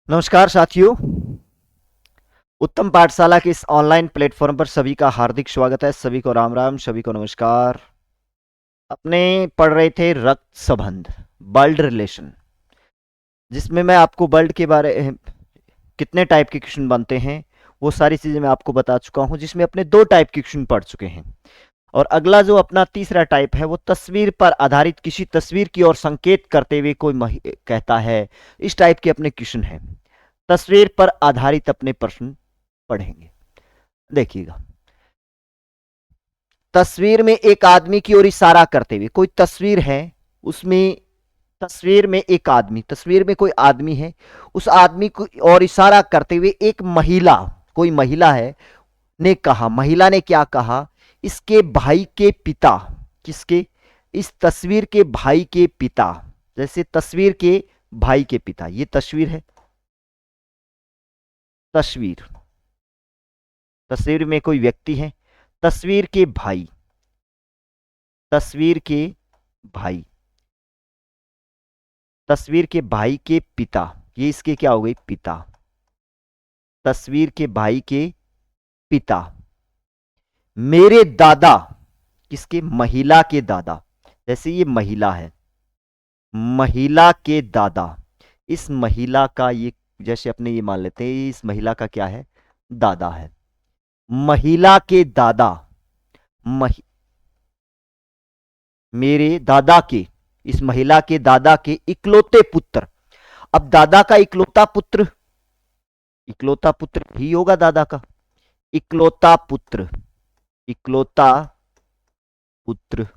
नमस्कार साथियों। उत्तम पाठशाला के इस ऑनलाइन प्लेटफॉर्म पर सभी का हार्दिक स्वागत है। सभी को राम राम, सभी को नमस्कार। अपने पढ़ रहे थे रक्त संबंध, ब्लड रिलेशन, जिसमें मैं आपको ब्लड के बारे कितने टाइप के क्वेश्चन बनते हैं वो सारी चीजें मैं आपको बता चुका हूं, जिसमें अपने 2 टाइप के क्वेश्चन पढ़ चुके हैं। और अगला जो अपना तीसरा टाइप है वो तस्वीर पर आधारित किसी तस्वीर की ओर संकेत करते हुए कोई कहता है। इस टाइप के अपने क्वेश्चन हैं। तस्वीर पर आधारित अपने प्रश्न पढ़ेंगे। देखिएगा, तस्वीर में एक आदमी की ओर इशारा करते हुए कोई तस्वीर है, उसमें तस्वीर में एक आदमी, तस्वीर में कोई आदमी है, उस आदमी को और इशारा करते हुए एक महिला, कोई महिला है, ने कहा, महिला ने क्या कहा, इसके भाई के पिता, किसके, इस तस्वीर के भाई के पिता, जैसे तस्वीर के भाई के पिता, ये तस्वीर है, तस्वीर, तस्वीर में कोई व्यक्ति है, तस्वीर के भाई, तस्वीर के भाई, तस्वीर के भाई के पिता, ये इसके क्या हो गई, पिता, तस्वीर के भाई के पिता, मेरे दादा, किसके, महिला के दादा, जैसे ये महिला है, महिला के दादा, इस महिला का ये, जैसे अपने ये मान लेते हैं इस महिला का क्या है, दादा है, महिला के दादा, महि, मेरे दादा के, इस महिला के दादा के इकलौते पुत्र। अब दादा का इकलौता पुत्र, इकलौता पुत्र ही होगा दादा का, इकलौता पुत्र, इकलौता पुत्र,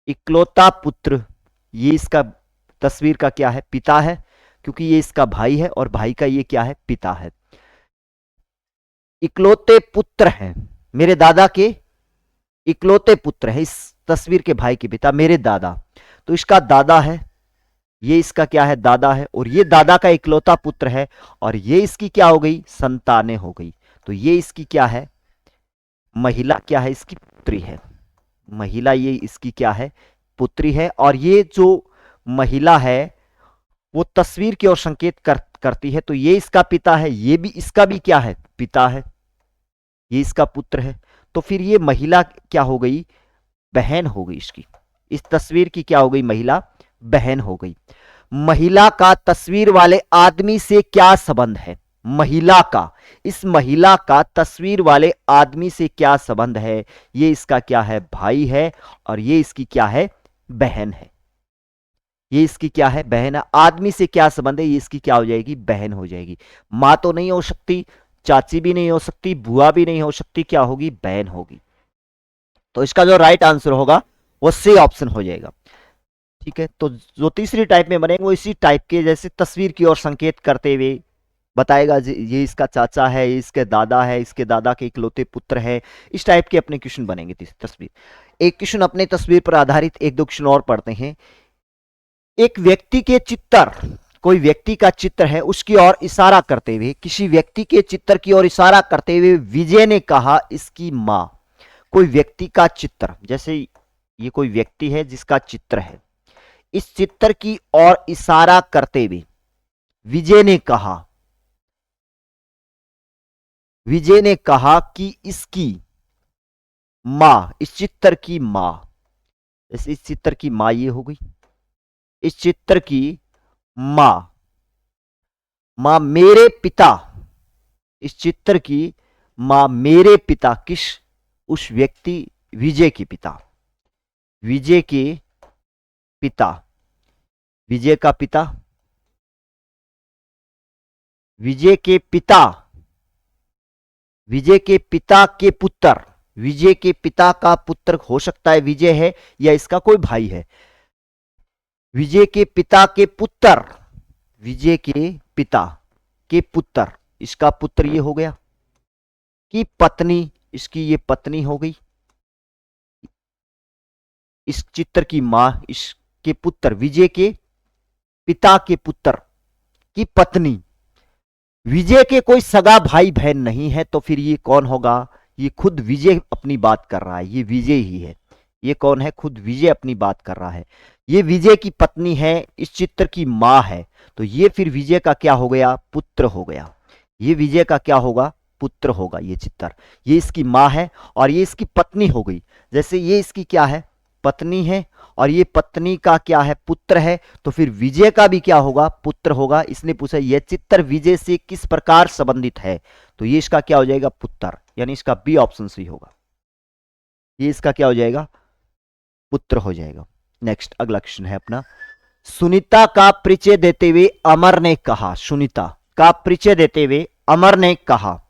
इकलौता पुत्र, ये इसका तस्वीर का क्या है, पिता है, क्योंकि ये इसका भाई है और भाई का ये क्या है, पिता है। इकलौते पुत्र हैं, मेरे दादा के इकलौते पुत्र है, इस तस्वीर के भाई के पिता मेरे दादा, तो इसका दादा है, ये इसका क्या है, दादा है, और ये दादा का इकलौता पुत्र है, और ये इसकी क्या हो गई, संतानें हो गई, तो ये इसकी क्या है, महिला क्या है, इसकी पुत्री है, महिला ये इसकी क्या है, पुत्री है। और ये जो महिला है वो तस्वीर की ओर संकेत करती है, तो ये इसका पिता है, ये भी इसका भी क्या है, पिता है, ये इसका पुत्र है, तो फिर ये महिला क्या हो गई, बहन हो गई इसकी, इस तस्वीर की क्या हो गई, महिला बहन हो गई। महिला का तस्वीर वाले आदमी से क्या संबंध है, महिला का, इस महिला का तस्वीर वाले आदमी से क्या संबंध है, ये इसका क्या है, भाई है, और ये इसकी क्या है, बहन है, ये इसकी क्या है, बहन है। आदमी से क्या संबंध है, ये इसकी क्या हो जाएगी, बहन हो जाएगी। मां तो नहीं हो सकती, चाची भी नहीं हो सकती, बुआ भी नहीं हो सकती, क्या होगी, बहन होगी। तो इसका जो राइट आंसर होगा वो सी ऑप्शन हो जाएगा। ठीक है, तो जो तीसरी टाइप में बनेंगे वो इसी टाइप के, जैसे तस्वीर की ओर संकेत करते हुए बताएगा ये इसका चाचा है, ये इसके दादा है, इसके दादा के इकलौते पुत्र है, इस टाइप के अपने क्वेश्चन बनेंगे। तस्वीर, एक क्वेश्चन अपने तस्वीर पर आधारित एक दो क्वेश्चन और पढ़ते हैं। एक व्यक्ति के चित्र, कोई व्यक्ति का चित्र है, उसकी ओर इशारा करते हुए, किसी व्यक्ति के चित्र की ओर इशारा करते हुए विजय ने कहा, इसकी मां, कोई व्यक्ति का चित्र, जैसे ये कोई व्यक्ति है जिसका चित्र है, इस चित्र की ओर इशारा करते हुए विजय ने कहा, विजय ने कहा कि इसकी मां, इस चित्र की मां, जैसे इस चित्र की मां ये हो गई, इस चित्र की मां, मां मेरे पिता, इस चित्र की मां मेरे पिता, किस, उस व्यक्ति विजय के पिता, विजय के पिता, विजय का पिता, विजय के पिता, विजय के पिता के पुत्र, विजय के पिता का पुत्र हो सकता है विजय है या इसका कोई भाई है, विजय के पिता के पुत्र, विजय के पिता के पुत्र, इसका पुत्र ये हो गया, कि पत्नी, इसकी ये पत्नी हो गई, इस चित्र की मां, इसके पुत्र, विजय के पिता के पुत्र की पत्नी, विजय के कोई सगा भाई बहन नहीं है, तो फिर ये कौन होगा, ये खुद विजय अपनी बात कर रहा है, ये विजय ही है, ये कौन है, खुद विजय अपनी बात कर रहा है, ये विजय की पत्नी है, इस चित्र की मां है, तो ये फिर विजय का क्या हो गया, पुत्र हो गया। ये विजय का क्या होगा, पुत्र होगा ये चित्तर। ये इसकी माँ है और ये इसकी पत्नी हो गई। जैसे ये इसकी क्या है, पत्नी है और ये पत्नी का क्या है, पुत्र है, तो फिर विजय का भी क्या होगा, पुत्र होगा। इसने पूछा यह चित्तर विजय से किस प्रकार संबंधित है, तो ये इसका क्या हो जाएगा, पुत्र, यानी इसका बी ऑप्शन सही होगा। ये इसका क्या हो जाएगा, पुत्र हो जाएगा। नेक्स्ट अगला क्वेश्चन है अपना, सुनीता का परिचय देते हुए अमर ने कहा, सुनीता का परिचय देते हुए अमर ने कहा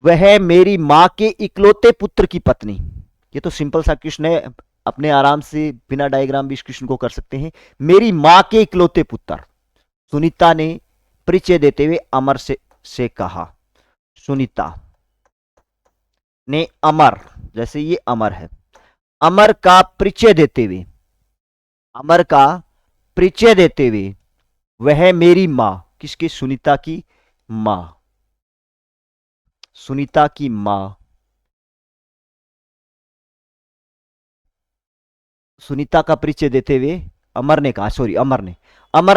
वह मेरी मां के इकलौते पुत्र की पत्नी। ये तो सिंपल सा क्वेश्चन है, अपने आराम से बिना डायग्राम भी इस क्वेश्चन को कर सकते हैं। मेरी मां के इकलौते पुत्र, सुनीता ने परिचय देते हुए अमर से कहा। सुनीता ने अमर, जैसे ये अमर है, अमर का परिचय देते हुए, अमर का परिचय देते हुए वह मेरी मां, किसकी, सुनीता की मां, सुनीता की मां, सुनीता का परिचय देते हुए अमर ने कहा, सॉरी अमर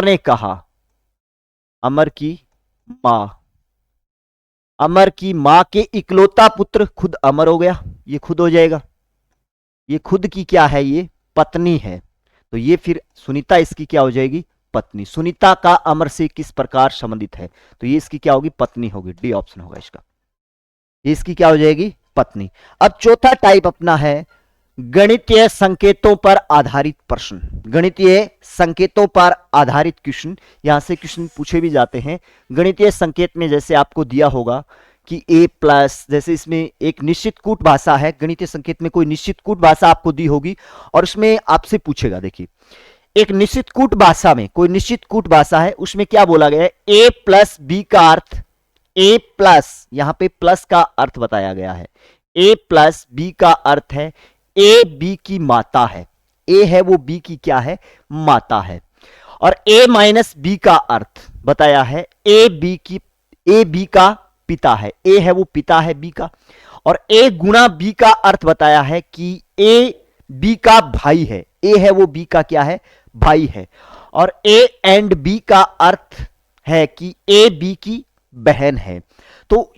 ने कहा, अमर की मां, अमर की मां के इकलौता पुत्र, खुद अमर हो गया, ये खुद हो जाएगा, ये खुद की क्या है, ये पत्नी है, तो ये फिर सुनीता इसकी क्या हो जाएगी, पत्नी। सुनीता का अमर से किस प्रकार संबंधित है, तो ये इसकी क्या होगी, पत्नी होगी, डी ऑप्शन होगा इसका, ये इसकी क्या हो जाएगी, पत्नी। अब चौथा टाइप अपना है गणितीय संकेतों पर आधारित प्रश्न, गणितीय संकेतों पर आधारित क्वेश्चन। यहां से क्वेश्चन पूछे भी जाते हैं। गणितीय संकेत में जैसे आपको दिया होगा कि a प्लस, जैसे इसमें एक निश्चित कूट भाषा है, गणितीय संकेत में कोई निश्चित कूट भाषा आपको दी होगी और उसमें आपसे पूछेगा, देखिए एक निश्चित कूट भाषा में, कोई निश्चित कूट भाषा है, उसमें क्या बोला गया है, a प्लस बी का अर्थ, a प्लस, यहां पे प्लस का अर्थ बताया गया है, a प्लस बी का अर्थ है ए बी की माता है, ए है वो बी की क्या है, माता है। और ए माइनस बी का अर्थ बताया है ए बी का पिता है, ए है वो पिता है बी का। और ए गुणा बी का अर्थ बताया है कि ए बी का भाई है, ए है वो बी का क्या है, भाई है। और ए एंड बी का अर्थ है कि ए बी की बहन है। तो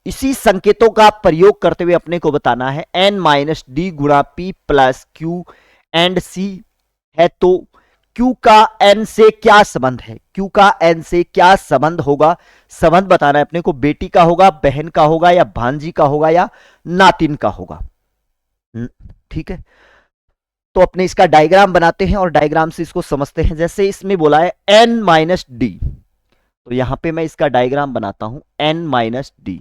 इसी संकेतों का प्रयोग करते हुए अपने को बताना है n माइनस डी गुणा p plus Q and c है, तो q का n से क्या संबंध है, q का n से क्या संबंध होगा, संबंध बताना है अपने को, बेटी का होगा, बहन का होगा, या भांजी का होगा, या नातिन का होगा। ठीक है, तो अपने इसका डायग्राम बनाते हैं और डायग्राम से इसको समझते हैं। जैसे इसमें बोला है n माइनस डी, तो यहां पे मैं इसका डायग्राम बनाता हूं, n माइनस डी,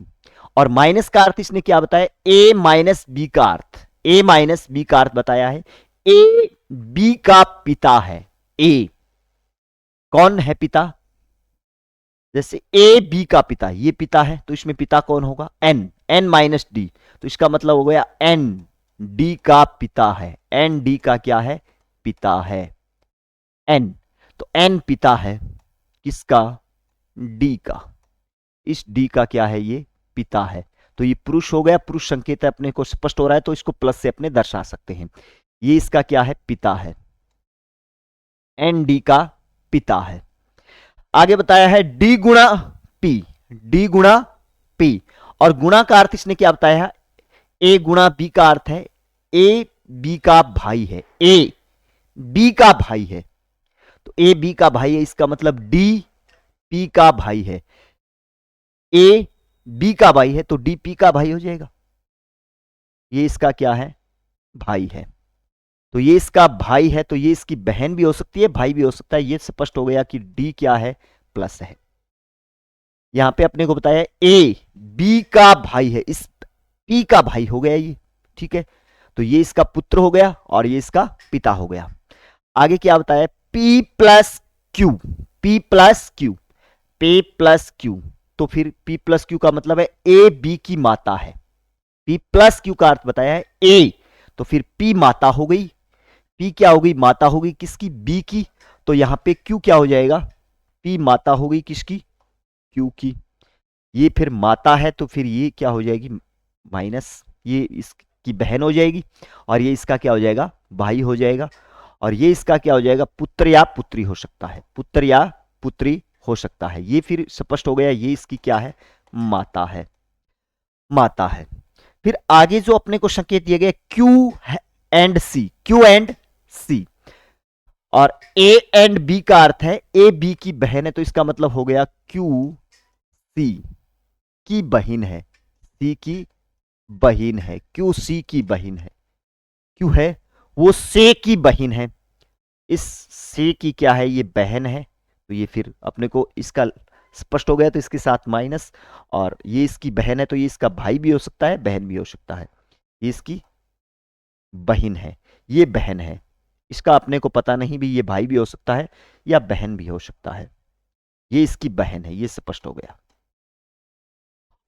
और माइनस का अर्थ इसने क्या बताया, a माइनस बी का अर्थ, a माइनस बी का अर्थ बताया है a b का पिता है। a कौन है पिता, जैसे a b का पिता, ये पिता है, तो इसमें पिता कौन होगा, n माइनस डी, तो इसका मतलब हो गया n d का पिता है, n d का क्या है, पिता है, n, तो n पिता है किसका, d का, इस d का क्या है, ये पिता है। तो ये पुरुष हो गया, पुरुष संकेत है, अपने को स्पष्ट हो रहा है, तो इसको प्लस से अपने दर्शा सकते हैं। ये इसका क्या है, पिता है, एन डी का पिता है। आगे बताया है डी गुणा पी, डी गुणा पी, और गुणा का अर्थ इसने क्या बताया है, ए गुणा बी का अर्थ है ए बी का भाई है, ए बी का भाई है, तो ए बी का भाई है, इसका मतलब डी पी का भाई है, ए बी का भाई है तो डी पी का भाई हो जाएगा, ये इसका क्या है, भाई है। तो ये इसका भाई है, तो ये इसकी बहन भी हो सकती है, भाई भी हो सकता है। ये स्पष्ट हो गया कि डी क्या है, प्लस है। यहां पे अपने को बताया ए बी का भाई है, इस पी का भाई हो गया ये, ठीक है। तो ये इसका पुत्र हो गया और ये इसका पिता हो गया। आगे क्या बताया, P plus Q, P plus Q, पे प्लस क्यू, तो फिर P प्लस क्यू का मतलब है ए बी की माता है। P प्लस क्यू का अर्थ बताया है ए, तो फिर P माता हो गई, P क्या हो गई, माता हो गई किसकी, B की, तो यहां पे Q क्या हो जाएगा, P माता हो गई किसकी, Q की। ये फिर माता है तो फिर ये क्या हो जाएगी, माइनस, ये इसकी बहन हो जाएगी, और ये इसका क्या हो जाएगा, भाई हो जाएगा, और ये इसका क्या हो जाएगा, पुत्र या पुत्री हो सकता है, पुत्र या पुत्री हो सकता है। ये फिर स्पष्ट हो गया, ये इसकी क्या है, माता है, माता है। फिर आगे जो अपने को संकेत दिए गए Q and C, Q and C, और ए एंड बी का अर्थ है ए बी की बहन है, तो इसका मतलब हो गया क्यू सी की बहन है, सी की बहन है, क्यू सी की बहन है, क्यू है वो से की बहन है, इस से की क्या है, ये बहन है, तो ये फिर अपने को इसका स्पष्ट हो गया, तो इसके साथ माइनस, और ये इसकी बहन है तो ये इसका भाई भी हो सकता है, बहन भी हो सकता है, ये इसकी बहन है, ये बहन है, इसका अपने को पता नहीं भी, ये भाई भी हो सकता है या बहन भी हो सकता है, ये इसकी बहन है, ये स्पष्ट हो गया।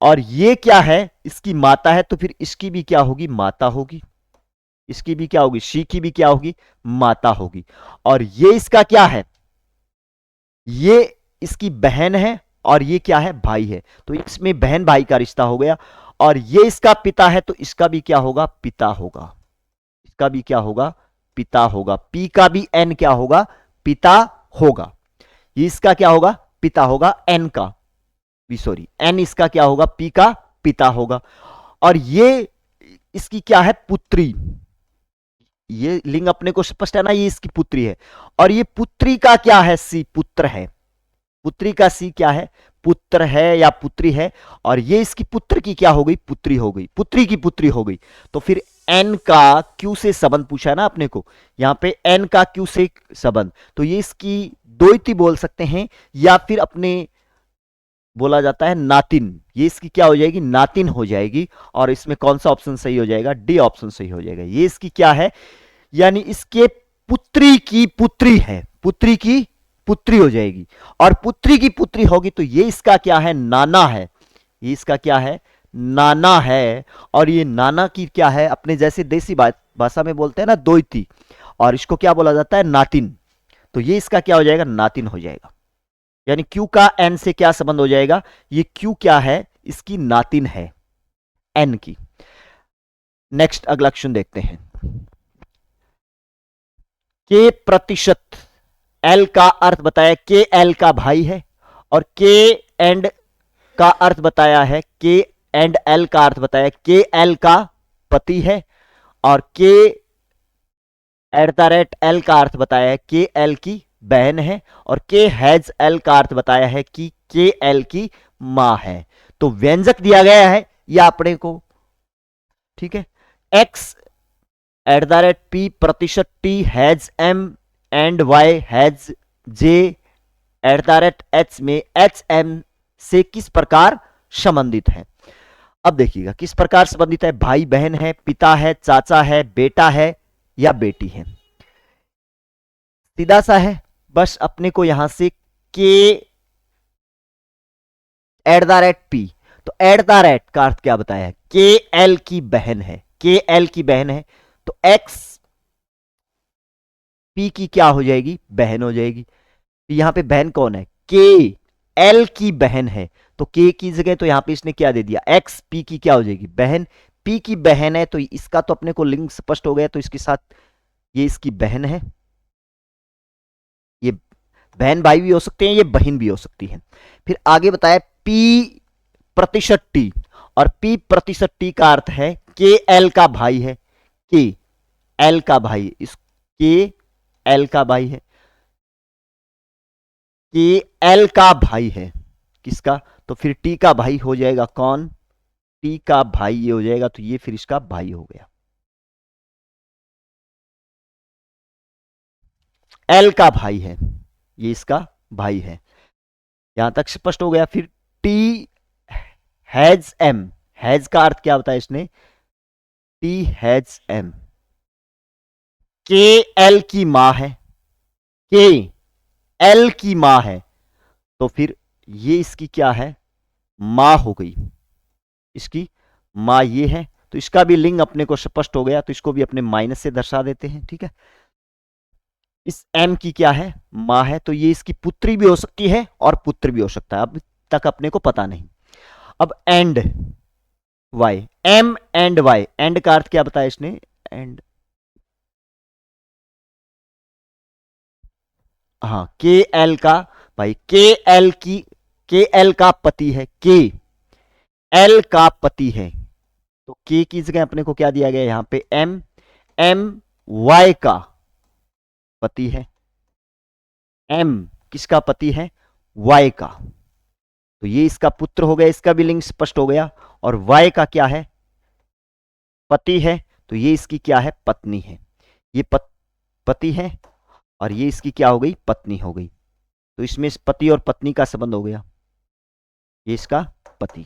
और ये क्या है, इसकी माता है, तो फिर इसकी भी क्या होगी, माता होगी, इसकी भी क्या होगी, शी की भी क्या होगी, माता होगी। और ये इसका क्या है, ये इसकी बहन है, और ये क्या है, भाई है, तो इसमें बहन भाई का रिश्ता हो गया। और ये इसका पिता है, तो इसका भी क्या होगा, पिता होगा, इसका भी क्या होगा, पिता होगा, पी का भी एन क्या होगा, पिता होगा, ये इसका क्या होगा, पिता होगा, एन का भी, सॉरी एन इसका क्या होगा, पी का पिता होगा। और ये इसकी क्या है, पुत्री, ये लिंग अपने को स्पष्ट है ना, ये इसकी पुत्री है, और ये पुत्री का क्या है, सी, पुत्र है, पुत्री का सी क्या है, पुत्र है या पुत्री है, और ये इसकी पुत्र की क्या हो गई, पुत्री हो गई, पुत्री की पुत्री हो गई। तो फिर एन का क्यू से संबंध पूछा है ना अपने को, यहां पे एन का क्यू से संबंध, तो ये इसकी द्वैती बोल सकते हैं, या फिर अपने बोला जाता है नातिन, ये इसकी क्या हो जाएगी, नातिन हो जाएगी। और इसमें कौन सा ऑप्शन सही हो जाएगा, डी ऑप्शन सही हो जाएगा, ये इसकी क्या है, यानी इसके पुत्री की पुत्री है, पुत्री की पुत्री हो जाएगी, और पुत्री की पुत्री होगी तो ये इसका क्या है, नाना है, ये इसका क्या है, नाना है। और ये नाना की क्या है, अपने जैसे देसी भाषा में बोलते हैं ना दोइती, और इसको क्या बोला जाता है, नातिन, तो ये इसका क्या हो जाएगा, नातिन हो जाएगा। यानी क्यू का एन से क्या संबंध हो जाएगा, ये क्यू क्या है, इसकी नातिन है, एन की। नेक्स्ट अगला क्वेश्चन देखते हैं, के प्रतिशत एल का अर्थ बताया, के एल का भाई है, और के एंड का अर्थ बताया है, के एंड एल का अर्थ बताया, के एल का पति है, और के एट द रेट एल का अर्थ बताया है, के एल की बहन है, और के हैज एल का अर्थ बताया है कि के एल की मां है। तो व्यंजक दिया गया है या अपने को, ठीक है, X at the rate P प्रतिशत T has M and Y has J at the rate H में एच एम से किस प्रकार संबंधित है। अब देखिएगा किस प्रकार संबंधित है, भाई बहन है, पिता है, चाचा है, बेटा है या बेटी है, सीधा सा है, बस अपने को यहां से के एट द रेट पी, तो एट द रेट का अर्थ क्या बताया है, के एल की बहन है, के एल की बहन है, तो एक्स पी की क्या हो जाएगी, बहन हो जाएगी। यहां पे बहन कौन है, के एल की बहन है, तो के की जगह तो यहां पे इसने क्या दे दिया, एक्स पी की क्या हो जाएगी, बहन, पी की बहन है, तो इसका तो अपने को लिंक स्पष्ट हो गया, तो इसके साथ ये इसकी बहन है, ये बहन भाई भी हो सकते हैं, ये बहन भी हो सकती है। फिर आगे बताया पी प्रतिशत टी, और पी प्रतिशत टी का अर्थ है के एल का भाई है, के एल का भाई, इस के एल का भाई है, के एल का भाई है किसका, तो फिर टी का भाई हो जाएगा कौन, टी का भाई ये हो जाएगा, तो ये फिर इसका भाई हो गया, एल का भाई है, ये इसका भाई है, यहां तक स्पष्ट हो गया। फिर टी हैज एम, हैज का अर्थ क्या बताया इसने, टी हैज एम, के एल की मां है, के एल की मां है, तो फिर ये इसकी क्या है, मां हो गई, इसकी मां ये है, तो इसका भी लिंग अपने को स्पष्ट हो गया, तो इसको भी अपने माइनस से दर्शा देते हैं, ठीक है। इस एम की क्या है, मां है, तो ये इसकी पुत्री भी हो सकती है और पुत्र भी हो सकता है, अब तक अपने को पता नहीं। अब and Y, M and Y, and का अर्थ क्या बताया इसने, एंड, हाँ के एल का भाई के एल का पति है, के एल का पति है, तो के की जगह अपने को क्या दिया गया यहां पे एम, एम वाई का पति है, एम किसका पति है, वाई का, तो ये इसका पुत्र हो गया, इसका भी लिंग स्पष्ट हो गया। और वाई का क्या है, पति है, तो ये इसकी क्या है, पत्नी है, ये पति है और ये इसकी क्या हो गई, पत्नी हो गई, तो इसमें इस पति और पत्नी का संबंध हो गया, ये इसका पति।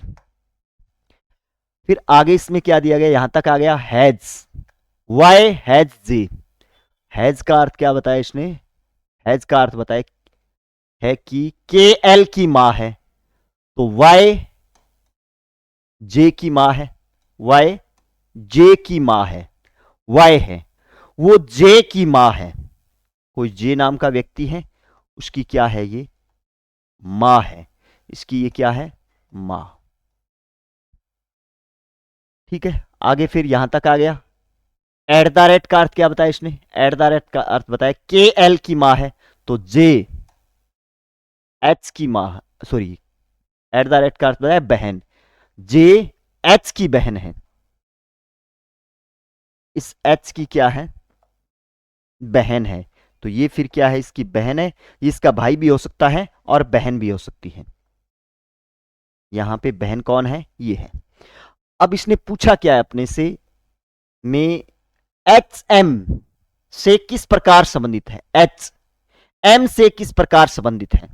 फिर आगे इसमें क्या दिया गया, यहां तक आ गया has, Y has J, has का अर्थ क्या बताया इसने, हैज का अर्थ बताया है कि के एल की मां है, तो वाई जे की मां है, वाई जे की मां है, वाई है वो जे की मां है, कोई जे नाम का व्यक्ति है, उसकी क्या है ये मां है, इसकी ये क्या है मां। ठीक है, आगे फिर यहां तक आ गया। एट द रेट का अर्थ क्या बताया इसने, एट द रेट का अर्थ बताया के एल की मां है, तो जे एच की मां, सॉरी एट द रेट का अर्थ बताया बहन, जे एच की बहन है, इस एच की क्या है बहन है, तो ये फिर क्या है, इसकी बहन है, इसका भाई भी हो सकता है और बहन भी हो सकती है। यहां पे बहन कौन है, ये है। अब इसने पूछा क्या है अपने से, में एच एम से किस प्रकार संबंधित है, एच एम से किस प्रकार संबंधित है,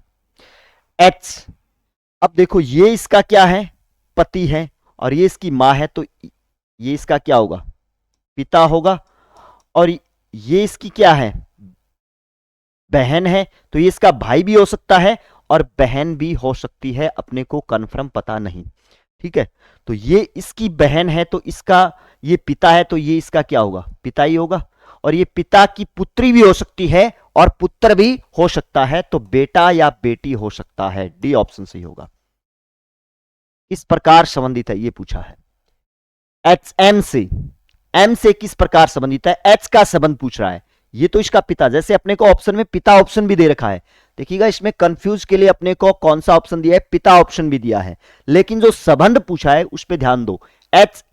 एच। अब देखो ये इसका क्या है, पति है और ये इसकी मां है, तो ये इसका क्या होगा, पिता होगा, और ये इसकी क्या है, बहन है, तो ये इसका भाई भी हो सकता है और बहन भी हो सकती है, अपने को कंफर्म पता नहीं। ठीक है, तो ये इसकी बहन है, तो इसका ये पिता है, तो ये इसका क्या होगा, पिता ही होगा, और ये पिता की पुत्री भी हो सकती है और पुत्र भी हो सकता है, तो बेटा या बेटी हो सकता है, डी ऑप्शन सही होगा। किस प्रकार संबंधित है ये पूछा है, एच एम से किस प्रकार संबंधित है, एच का संबंध पूछ रहा है, ये तो इसका पिता, जैसे अपने को ऑप्शन में पिता ऑप्शन भी दे रखा है, देखिएगा इसमें कंफ्यूज के लिए अपने को कौन सा ऑप्शन दिया है, पिता ऑप्शन भी दिया है, लेकिन जो संबंध पूछा है उस पर ध्यान दो, एच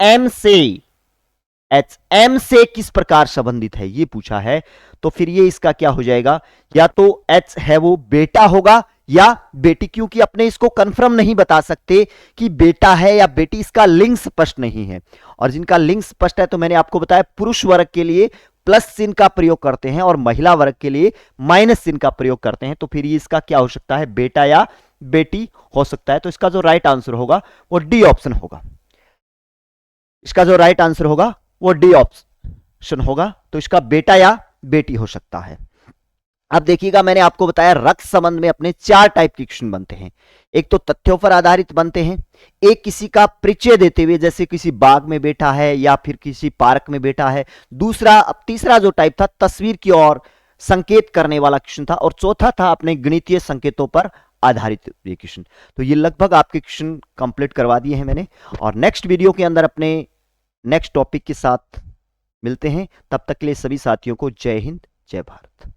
एम से किस प्रकार संबंधित है ये पूछा है, तो फिर ये इसका क्या हो जाएगा, या तो एच है वो बेटा होगा या बेटी, क्योंकि अपने इसको कंफर्म नहीं बता सकते कि बेटा है या बेटी, इसका लिंग स्पष्ट नहीं है, और जिनका लिंग स्पष्ट है तो मैंने आपको बताया पुरुष वर्ग के लिए प्लस चिन्ह का प्रयोग करते हैं और महिला वर्ग के लिए माइनस चिन्ह का प्रयोग करते हैं, तो फिर ये इसका क्या हो सकता है, बेटा या बेटी हो सकता है, तो इसका जो राइट आंसर होगा वो डी ऑप्शन होगा, इसका जो राइट आंसर होगा वो डी ऑप्शन होगा, तो इसका बेटा या बेटी हो सकता है। अब देखिएगा मैंने आपको बताया रक्त संबंध में अपने 4 टाइप के क्वेश्चन बनते हैं, एक तो तथ्यों पर आधारित बनते हैं, एक किसी का परिचय देते हुए, जैसे किसी बाग में बैठा है या फिर किसी पार्क में बैठा है, दूसरा, अब तीसरा जो टाइप था तस्वीर की ओर संकेत करने वाला क्वेश्चन था, और चौथा था अपने गणितीय संकेतों पर आधारित ये क्वेश्चन। तो ये लगभग आपके क्वेश्चन कंप्लीट करवा दिए हैं मैंने, और नेक्स्ट वीडियो के अंदर अपने नेक्स्ट टॉपिक के साथ मिलते हैं, तब तक के लिए सभी साथियों को जय हिंद जय भारत।